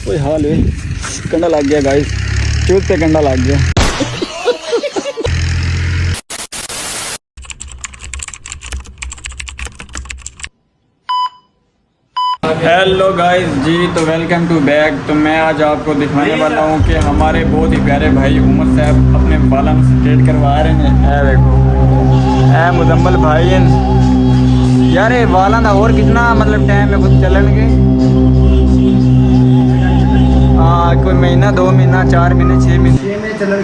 कोई हाल है, कंडा लग गया गाइस, चूत पे कंडा लग गया। हेलो गाइस जी, तो वेलकम टू बैक। तो मैं आज आपको दिखाने वाला हूँ कि हमारे बहुत ही प्यारे भाई उमर साहब अपने बालों से स्ट्रेट करवा रहे हैं। ऐ देखो, ऐ मुजम्मल भाई यार, ये बालों का और कितना मतलब टाइम है खुद चलने? हाँ, कोई महीना, 2 महीना, 4 महीने, 6 महीने चलन।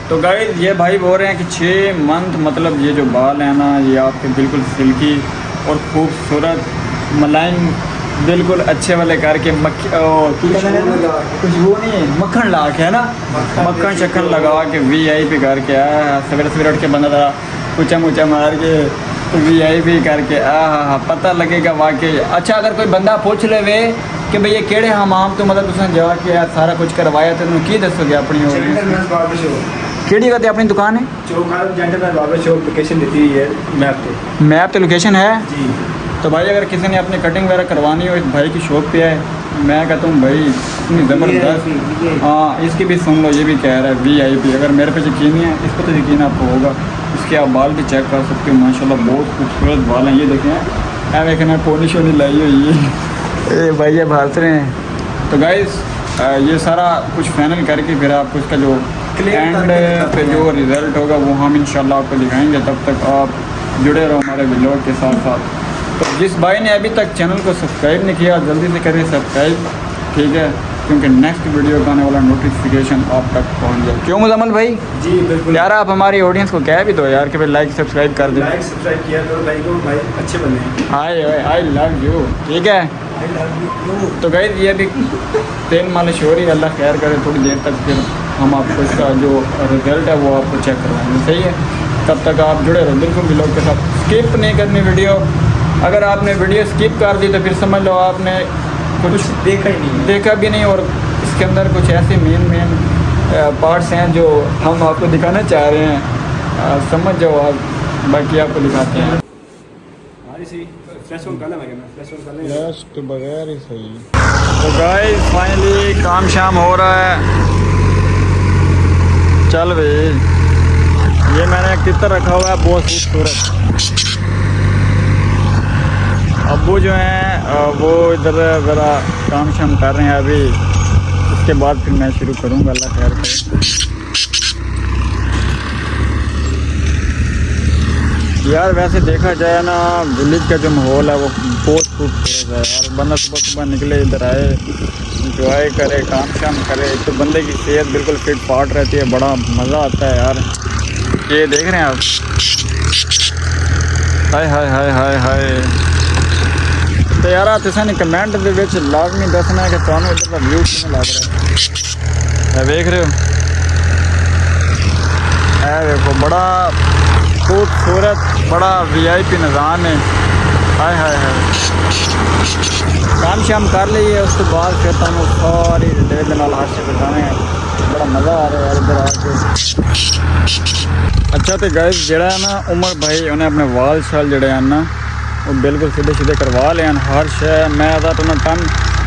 तो गाइस ये भाई बोल रहे हैं कि 6 मंथ मतलब ये जो बाल है ना, ये आपके बिल्कुल सिल्की और खूबसूरत मलाइन बिल्कुल अच्छे वाले करके कुछ वो नहीं, मक्खन ला के है ना, मक्खन शक्खन लगा के VIP करके आया। सवेरे सवेरे उठ के बंदा था कुचा मुचा मार के VIP करके पता लगेगा वाकई। अच्छा, अगर कोई बंदा पूछ ले वे कि भैया केड़े हमाम तो मतलब तुसें जाके सारा कुछ करवाया तो की दसोगे अपनी? केड़ी कहते अपनी दुकान है? जेंटलमैन बार्बर शॉप, लोकेशन दी हुई है मैप पे लोकेशन है जी। तो भाई अगर किसी ने अपनी कटिंग वगैरह करवानी हो, इस भाई की शॉप पे है। मैं कहता हूँ भाई इतनी ज़बरदस्त। हाँ, इसकी भी सुन लो, ये भी कह रहा है VIP। अगर मेरे पे यकीन नहीं है, इस पर तो यकीन आपको होगा। इसके आप बाल भी चेक कर सकते हो, माशाल्लाह बहुत खूबसूरत बाल हैं। ये देखें, ऐ देखना पोलिश होनी लाई हुई है। भाई ये भालते रहे हैं। तो गाइस ये सारा कुछ फाइनल करके फिर आपको इसका जो एंड पे जो रिज़ल्ट होगा वो हम इंशाल्लाह आपको दिखाएंगे। तब तक आप जुड़े रहो हमारे व्लॉग के साथ साथ। तो जिस भाई ने अभी तक चैनल को सब्सक्राइब नहीं किया, जल्दी से करें सब्सक्राइब, ठीक है, क्योंकि नेक्स्ट वीडियो का आने वाला नोटिफिकेशन आप तक पहुंच जाए। क्यों मुजम्मल भाई? जी बिल्कुल यार, आप हमारी ऑडियंस को कह भी दो यार कि भाई लाइक सब्सक्राइब कर दो। लाइक सब्सक्राइब किया करो भाई को, भाई अच्छे बने। हाय आई लव यू, ठीक है। तो गाइस ये भी तेल मालिश हो रही है, अल्लाह खैर करे, थोड़ी देर तक फिर हम आपको इसका जो रिज़ल्ट है वो आपको चेक करवाएंगे, सही है। तब तक आप जुड़े रहो बिल्कुल व्लॉग के साथ, स्किप नहीं करनी वीडियो। अगर आपने वीडियो स्किप कर दी तो फिर समझ लो आपने कुछ देखा भी नहीं, और इसके अंदर कुछ ऐसे मेन पार्ट्स हैं जो हम आपको दिखाना चाह रहे हैं। समझ जाओ आप, बाकी आपको दिखाते हैं। फ्लैश तो बगैर ही सही। तो गाइस फाइनली काम शाम हो रहा है, चल भाई। ये मैंने कितना रखा हुआ है, बहुत खूबसूरत। अब्बू जो हैं वो इधर ज़रा काम शाम कर रहे हैं अभी, उसके बाद फिर मैं शुरू करूँगा, अल्लाह खैर करे। यार वैसे देखा जाए ना, विलेज का जो माहौल है वो बहुत खूबसूरत है यार। बंदा सुबह सुबह निकले, इधर आए, इंजॉय करे, काम शाम करे, तो बंदे की सेहत बिल्कुल फिट फाट रहती है, बड़ा मज़ा आता है यार। ये देख रहे हैं आप, हाय हाय हाय हाय हाय। तो यार तुसें कमेंट दे विच लाजमी दसना है कि तुहानू इधर का व्यू किवें लग रहा है। देख रहे हो, ऐ देखो, बड़ा खूबसूरत, बड़ा VIP निज़ाम है। हाय हाय हाय। काम शाम कर लीजिए, उसके बाद फिर तुहानू सारी डिटेल के नाल हाथ से बताने, बड़ा मज़ा आ रहा है यार इधर आके। अच्छा तो गाइस जेड़ा है ना, उमर भाई उन्हें अपने वाल शाल जड़े हैं ना वो बिल्कुल सीधे सीधे करवा लें हर शय। मैं आता तो उन्हें कम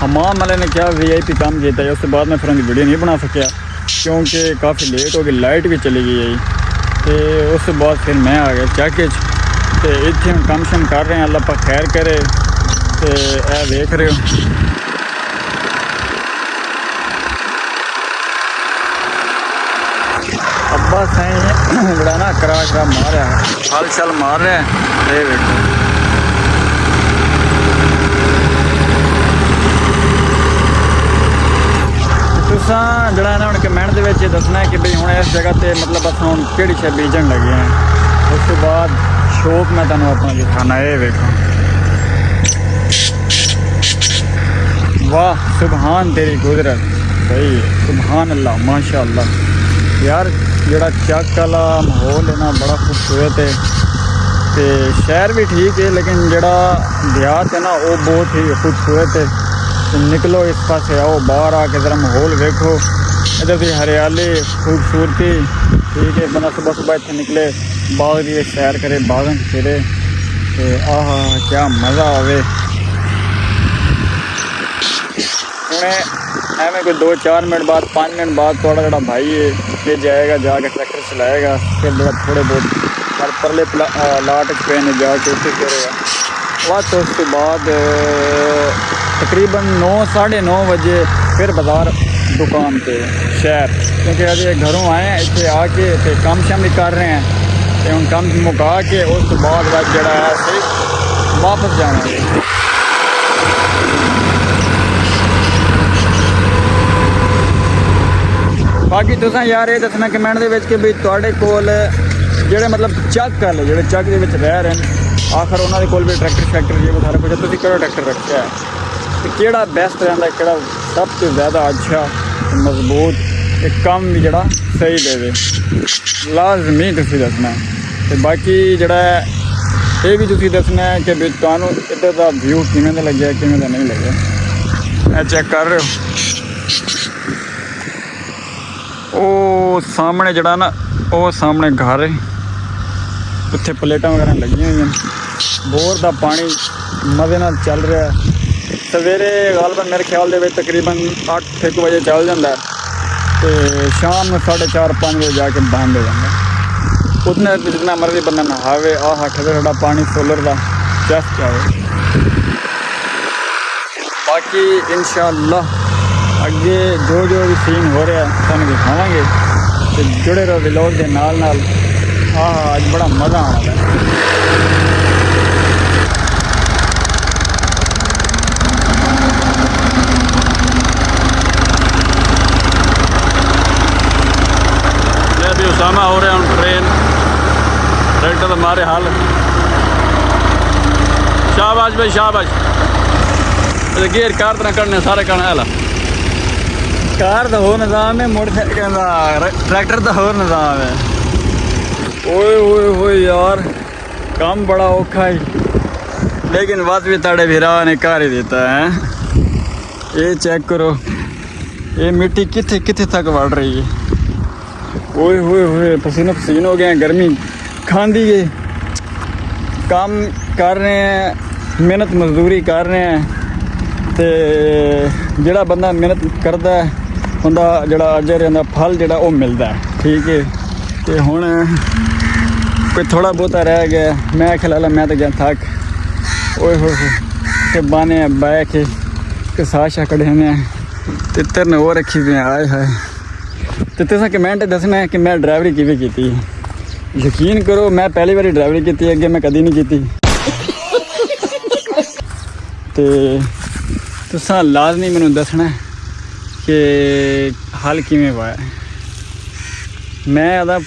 हमाम वाले ने क्या VIP काम किया है, उसके बाद मैं फिर वीडियो नहीं बना सकिया क्योंकि काफ़ी लेट हो गई, लाइट भी चली गई। तो उसके बाद फिर मैं आ गया चैक तो इतने हम कम शम कर रहे हैं, अल्लाह पाक खैर करे। तो यह देख रहे हो, अब्बा सही बड़ा ना करा करा मार रहा है, हल शल मार रहा है। ये देखो, तुसा जड़ा है ना हम कमेंट दे विच दसना है कि भाई हुण इस जगह पे मतलब अस हुण केड़ी शे बीजन लगे हैं। उसके बाद शौक मैं तुहानू अपना दिखाना। ये देखो, वाह सुबहान तेरी कुदरत, सही है, सुबहान अल्लाह, माशाअल्लाह। यार जड़ा चक वाला माहौल है ना बड़ा खूबसूरत है। तो शहर भी ठीक है, लेकिन जड़ा देहात है ना वो बहुत ही खूबसूरत है। तो निकलो इस पास आओ, बाहर आके ज़रा माहौल देखो, इधर की हरियाली खूबसूरती, ठीक है। बंदा सुबह सुबह इतने निकले, बाग की सैर करे, बागन फिरे, तो आह क्या मज़ा आवे। हुणे एवं कोई 2-4 मिनट बाद 5 मिनट बाद थोड़ा जोड़ा भाई है ये जाएगा जाके ट्रैक्टर चलाएगा, फिर जो थोड़े बहुत हर परले लाट पे ने जाके उत्ते करेगा। बस उस बाद तकरीबन 9-9:30 बजे फिर बाजार दुकान पे शहर, क्योंकि अजे घरों आए इतने आके तो काम शाम भी कर रहे हैं तो हम काम मुका के उस बाद जरा है वापस जाएंगे। बाकी तुसां यार ये दसना कमेंट दे विच कि भी तुहाडे कोल जेह्ड़े मतलब चक वाले जेह्ड़े चक दे विच रह रहे हैं, आखिर उन्हां दे कोल भी ट्रैक्टर ये सारा कुछ, तुसीं केह्ड़ा ट्रैक्टर रखिया है ते केह्ड़ा बेस्ट रहिंदा, केह्ड़ा सब तो ज़्यादा अच्छा मजबूत ते कम भी जेह्ड़ा सही देवे, लाजमी तुसीं दसना। ते बाकी जेह्ड़ा ये भी तुसीं दसना है कि भी तुहानूं इधर दा व्यू किवें दा लग्गिया किवें दा नहीं लग्गिया। चेक कर रहे हो ਉਹ ਸਾਹਮਣੇ ਜਿਹੜਾ ਨਾ ਉਹ ਸਾਹਮਣੇ ਘਰ ਹੈ, ਉੱਥੇ ਪਲੇਟਾਂ ਵਗੈਰਾ ਲੱਗੀਆਂ ਹੋਈਆਂ, ਬੋਰ ਦਾ ਪਾਣੀ ਮਜ਼ੇ ਨਾਲ ਚੱਲ ਰਿਹਾ। ਸਵੇਰੇ ਗਾਲਬਨ ਮੇਰੇ ਖਿਆਲ ਦੇ ਵਿੱਚ ਤਕਰੀਬਨ 8-1 ਵਜੇ ਚੱਲ ਜਾਂਦਾ ਤੇ ਸ਼ਾਮ ਨੂੰ 4:30-5 ਵਜੇ ਜਾ ਕੇ ਬੰਦ ਹੋ ਜਾਂਦਾ। ਉਤਨੇ ਜਿੰਨਾ ਮਰਜ਼ੀ ਬੰਦਾ ਨਹਾਵੇ ਆਹ ਹੱਠ ਸਾਡਾ ਪਾਣੀ ਸੋਲਰ ਦਾ ਚੈੱਕ ਆਵੇ। ਬਾਕੀ ਇਨਸ਼ਾਅੱਲਾ ਅੱਗੇ ਜੋ ਵੀ ਸੀਨ ਹੋ ਰਿਹਾ ਤੁਹਾਨੂੰ ਦਿਖਾਵਾਂਗੇ ਤੇ ਜੁੜੇ ਰਹੋ ਵਲੌਗ ਦੇ ਨਾਲ। ਅੱਜ ਬੜਾ ਮਜ਼ਾ ਆਉਣਾ ਹੈ। ये भी उसामा हो रहा है ट्रेन ट्रैक्टर हमारे हाल। शाबाश भाई शाबाश, गेर कार तरह करने सारे करने वाला कार का होर निज़ाम है, मोटरसाइकिल का ट्रैक्टर का होर निज़ाम है। ओए यार काम बड़ा औखा है, लेकिन बात भी ताड़े भीरा ने कार ही देता है। ये चेक करो ये मिट्टी किथे किथे तक बढ़ रही है। ओए पसीनो पसीन हो गए हैं, गर्मी खांदी है। काम कर रहे हैं, मेहनत मजदूरी कर रहे हैं ते जिहड़ा बंदा मेहनत करता है उनका जिहड़ा अजर उनका फल जिहड़ा वो मिलता है। ठीक है तो हुण कोई थोड़ा बहुता रह गया, मैं खिला मैं तो गया थक। ओए के बाने बह के साशा कढ़े ने तितर ने वो रखी हुई आए हाय। तो तुसें कमेंट दसना है कि मैं ड्राइवरी किवें कीती। यकीन करो मैं पहली बारी ड्राइवरी की, अगे मैं कदी नहीं की। तो तुसां लाजमी मैनूं दसना कि हल किवें पाया। मैं आदा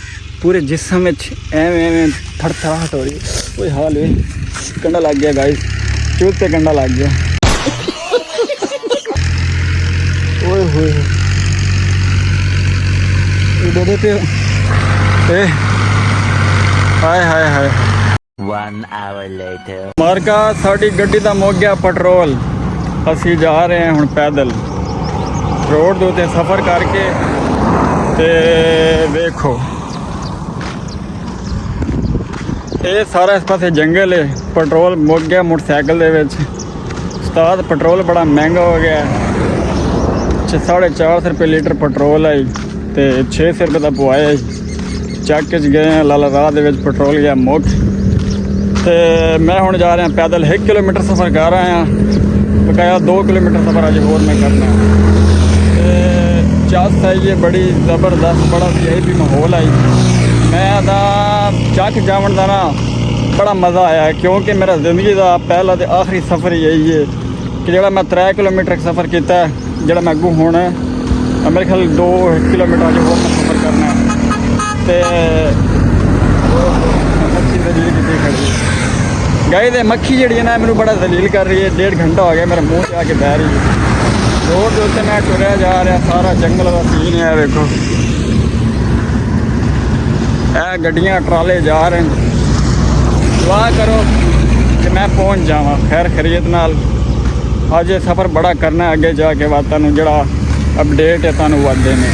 पूरे जिस्म में एवें थड़थड़ाहट हो रही है। कोई हाल वे कंडा लग गया गाइस, चूत पे कंडा लग गया। ओए इधर पे हाय 1 hour later मार्का साड़ी गड्डी दा मुक गया पेट्रोल। असी जा रहे हैं हुण पैदल रोड दे उत्ते सफ़र करके ते देखो ये सारा इस पासे जंगल है। पेट्रोल मुक गया मोटरसाइकिल दे विच। उस्ताद पेट्रोल बड़ा महंगा हो गया, 450 रुपये लीटर पेट्रोल आई तो 600 रुपये का पवाया। चक च गए हैं लाला राह दे विच पेट्रोल गया मुक। तो मैं हुण जा रहा पैदल 1 किलोमीटर सफ़र कर रहा हैं, बकाया 2 किलोमीटर सफ़र अज होर मैं करना। चस आई है बड़ी ज़बरदस्त, बड़ा VIP माहौल आई। मैं चक जावन का ना बड़ा मज़ा आया है, क्योंकि मेरा ज़िंदगी का पहला तो आखिरी सफ़र यही है कि जो मैं 3 किलोमीटर सफ़र किया, जो मैं अगू होना मेरे ख्याल 2 किलोमीटर अज होर मैं सफ़र करना। तो गाय दे मक्खी जी है ना मैंने बड़ा जलील कर रही है। 1.5 घंटा हो गया मेरे मुँह से आके बह रही है। रोड के उत्ते मैं टुरया जा रहा, सारा जंगल का सीन है। देखो यह गड्डियाँ ट्राले जा रहे हैं। दुआ करो कि मैं पहुँच जावा खैर खरीद नाल। अज सफ़र बड़ा करना है, अगे जाके बात जो अपडेट है तुहानूं वध देने।